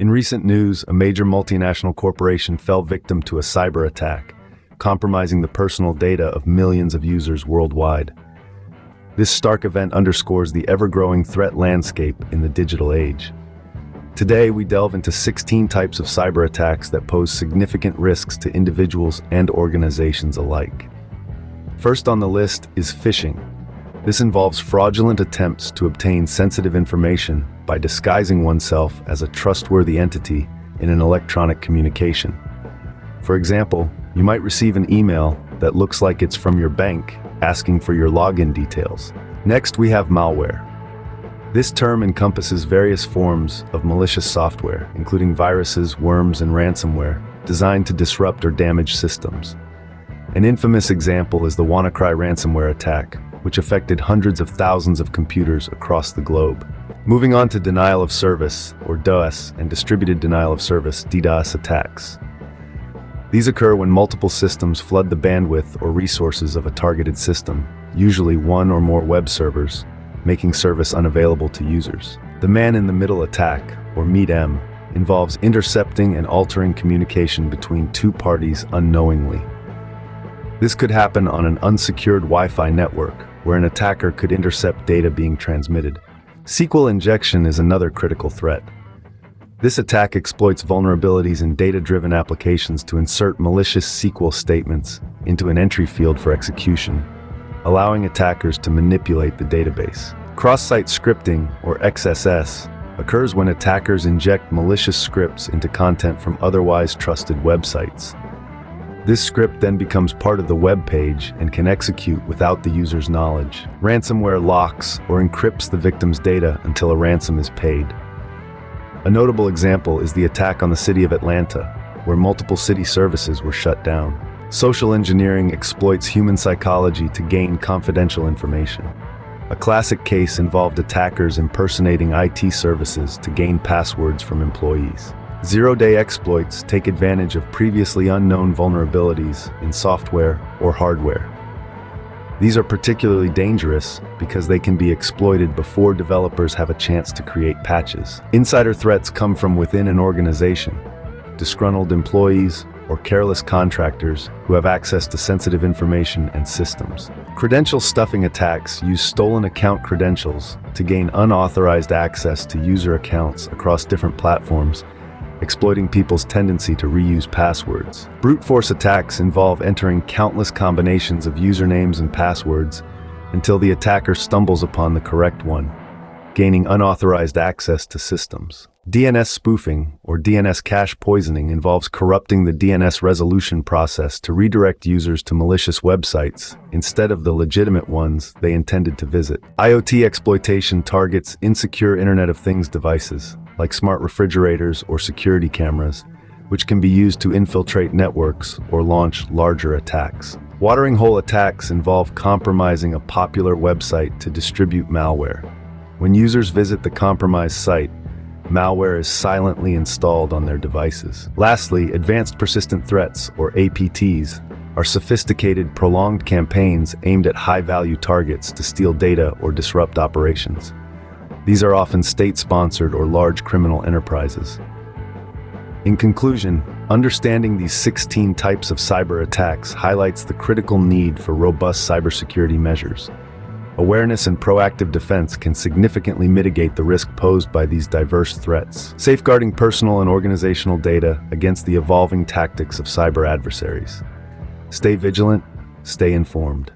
In recent news, a major multinational corporation fell victim to a cyber attack, compromising the personal data of millions of users worldwide. This stark event underscores the ever-growing threat landscape in the digital age. Today, we delve into 16 types of cyber attacks that pose significant risks to individuals and organizations alike. First on the list is phishing. This involves fraudulent attempts to obtain sensitive information by disguising oneself as a trustworthy entity in an electronic communication. For example, you might receive an email that looks like it's from your bank asking for your login details. Next, we have malware. This term encompasses various forms of malicious software, including viruses, worms, and ransomware, designed to disrupt or damage systems. An infamous example is the WannaCry ransomware attack, which affected hundreds of thousands of computers across the globe. Moving on to denial of service, or DOS, and distributed denial of service, DDoS attacks. These occur when multiple systems flood the bandwidth or resources of a targeted system, usually one or more web servers, making service unavailable to users. The man-in-the-middle attack, or MID-M, involves intercepting and altering communication between two parties unknowingly. This could happen on an unsecured Wi-Fi network, where an attacker could intercept data being transmitted. SQL Injection is another critical threat. This attack exploits vulnerabilities in data-driven applications to insert malicious SQL statements into an entry field for execution, allowing attackers to manipulate the database. Cross-site scripting, or XSS, occurs when attackers inject malicious scripts into content from otherwise trusted websites. This script then becomes part of the web page and can execute without the user's knowledge. Ransomware locks or encrypts the victim's data until a ransom is paid. A notable example is the attack on the city of Atlanta, where multiple city services were shut down. Social engineering exploits human psychology to gain confidential information. A classic case involved attackers impersonating IT services to gain passwords from employees. Zero-day exploits take advantage of previously unknown vulnerabilities in software or hardware. These are particularly dangerous because they can be exploited before developers have a chance to create patches. Insider threats come from within an organization, disgruntled employees, or careless contractors who have access to sensitive information and systems. Credential stuffing attacks use stolen account credentials to gain unauthorized access to user accounts across different platforms, exploiting people's tendency to reuse passwords. Brute force attacks involve entering countless combinations of usernames and passwords until the attacker stumbles upon the correct one, gaining unauthorized access to systems. DNS spoofing, or DNS cache poisoning, involves corrupting the DNS resolution process to redirect users to malicious websites instead of the legitimate ones they intended to visit. IoT exploitation targets insecure Internet of Things devices, like smart refrigerators or security cameras, which can be used to infiltrate networks or launch larger attacks. Watering hole attacks involve compromising a popular website to distribute malware. When users visit the compromised site, malware is silently installed on their devices. Lastly, advanced persistent threats, or APTs, are sophisticated, prolonged campaigns aimed at high-value targets to steal data or disrupt operations. These are often state-sponsored or large criminal enterprises. In conclusion, understanding these 16 types of cyber attacks highlights the critical need for robust cybersecurity measures. Awareness and proactive defense can significantly mitigate the risk posed by these diverse threats, safeguarding personal and organizational data against the evolving tactics of cyber adversaries. Stay vigilant, stay informed.